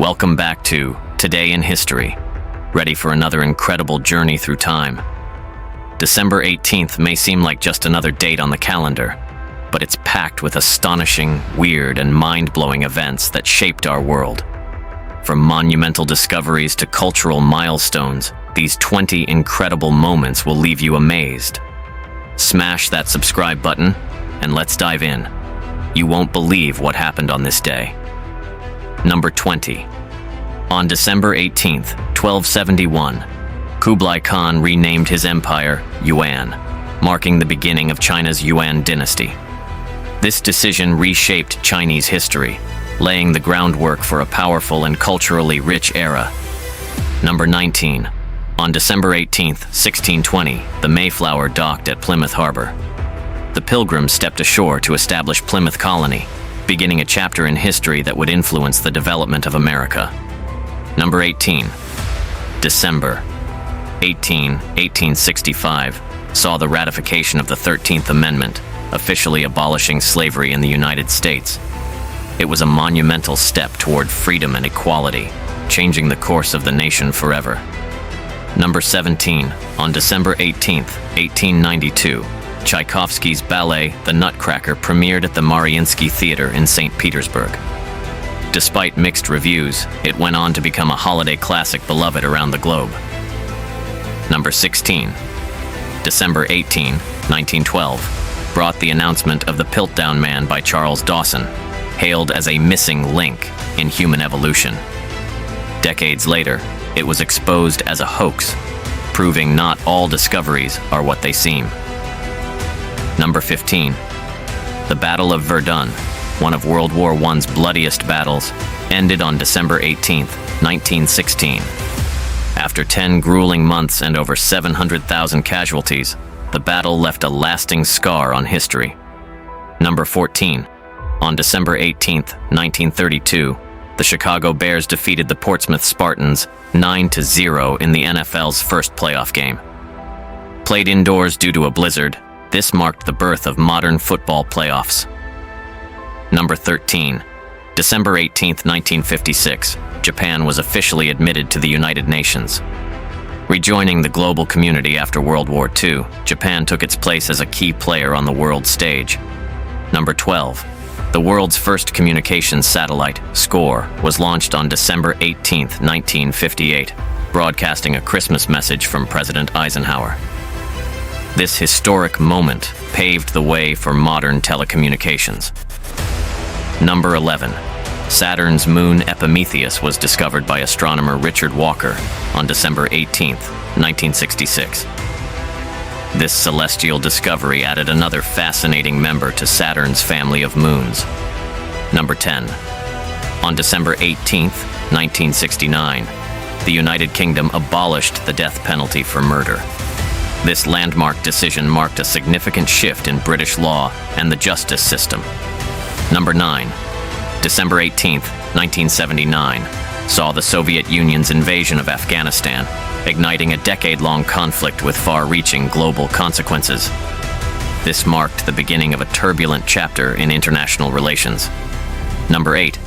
Welcome back to Today in History. Ready for another incredible journey through time? December 18th may seem like just another date on the calendar, but it's packed with astonishing, weird, and mind-blowing events that shaped our world. From monumental discoveries to cultural milestones, these 20 incredible moments will leave you amazed. Smash that subscribe button, and let's dive in. You won't believe what happened on this day. Number 20. On December 18th, 1271, Kublai Khan renamed his empire Yuan, marking the beginning of China's Yuan dynasty. This decision reshaped Chinese history, laying the groundwork for a powerful and culturally rich era. Number 19. On December 18th, 1620, the Mayflower docked at Plymouth Harbor. The Pilgrims stepped ashore to establish Plymouth Colony, beginning a chapter in history that would influence the development of America. Number 18. December 1865 saw the ratification of the 13th Amendment, officially abolishing slavery in the United States. It was a monumental step toward freedom and equality, changing the course of the nation forever. Number 17. On December 18th, 1892, Tchaikovsky's ballet, The Nutcracker, premiered at the Mariinsky Theatre in St. Petersburg. Despite mixed reviews, it went on to become a holiday classic beloved around the globe. Number 16. December 18, 1912, brought the announcement of the Piltdown Man by Charles Dawson, hailed as a missing link in human evolution. Decades later, it was exposed as a hoax, proving not all discoveries are what they seem. Number 15. The Battle of Verdun, one of World War I's bloodiest battles, ended on December 18, 1916. After 10 grueling months and over 700,000 casualties, the battle left a lasting scar on history. Number 14. On December 18, 1932, the Chicago Bears defeated the Portsmouth Spartans 9-0 in the NFL's first playoff game. Played indoors due to a blizzard, this marked the birth of modern football playoffs. Number 13. December 18, 1956, Japan was officially admitted to the United Nations. Rejoining the global community after World War II, Japan took its place as a key player on the world stage. Number 12. The world's first communications satellite, SCORE, was launched on December 18, 1958, broadcasting a Christmas message from President Eisenhower. This historic moment paved the way for modern telecommunications. Number 11. Saturn's moon Epimetheus was discovered by astronomer Richard Walker on December 18, 1966. This celestial discovery added another fascinating member to Saturn's family of moons. Number 10. On December 18, 1969, the United Kingdom abolished the death penalty for murder. This landmark decision marked a significant shift in British law and the justice system. Number 9. December 18, 1979, saw the Soviet Union's invasion of Afghanistan, igniting a decade-long conflict with far-reaching global consequences. This marked the beginning of a turbulent chapter in international relations. Number 8.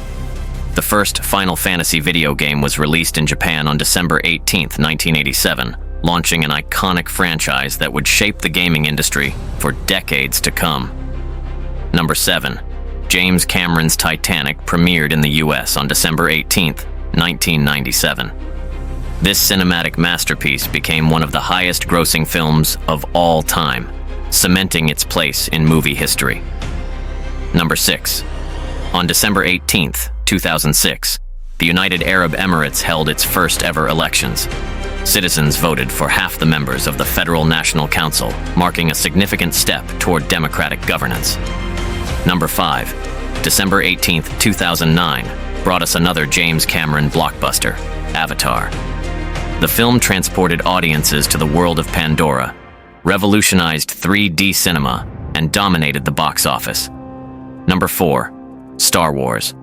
The first Final Fantasy video game was released in Japan on December 18, 1987, launching an iconic franchise that would shape the gaming industry for decades to come. Number 7. James Cameron's Titanic premiered in the US on December 18, 1997. This cinematic masterpiece became one of the highest-grossing films of all time, cementing its place in movie history. Number 6. On December 18, 2006, the United Arab Emirates held its first-ever elections. Citizens voted for half the members of the Federal National Council, marking a significant step toward democratic governance. Number 5. December 18, 2009, brought us another James Cameron blockbuster, Avatar. The film transported audiences to the world of Pandora, revolutionized 3D cinema, and dominated the box office. Number 4. Star Wars.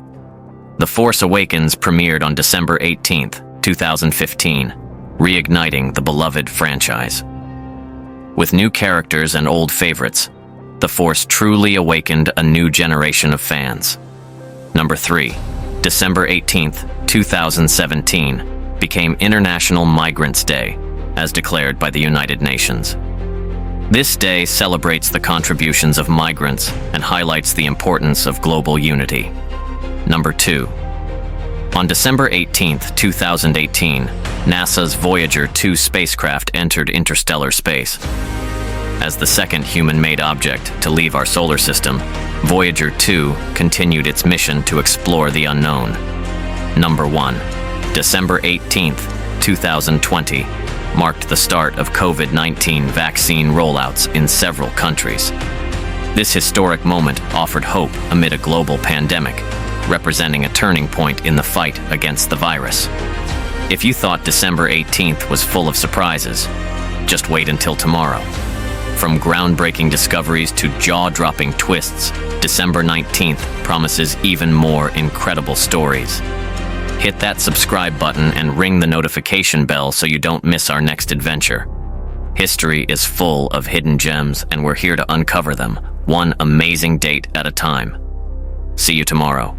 The Force Awakens premiered on December 18, 2015, reigniting the beloved franchise. With new characters and old favorites, The Force truly awakened a new generation of fans. Number 3. December 18, 2017, became International Migrants' Day, as declared by the United Nations. This day celebrates the contributions of migrants and highlights the importance of global unity. Number 2. On December 18, 2018, NASA's Voyager 2 spacecraft entered interstellar space. As the second human-made object to leave our solar system, Voyager 2 continued its mission to explore the unknown. Number 1. December 18, 2020, marked the start of COVID-19 vaccine rollouts in several countries. This historic moment offered hope amid a global pandemic, representing a turning point in the fight against the virus. If you thought December 18th was full of surprises, just wait until tomorrow. From groundbreaking discoveries to jaw-dropping twists, December 19th promises even more incredible stories. Hit that subscribe button and ring the notification bell so you don't miss our next adventure. History is full of hidden gems, and we're here to uncover them, one amazing date at a time. See you tomorrow.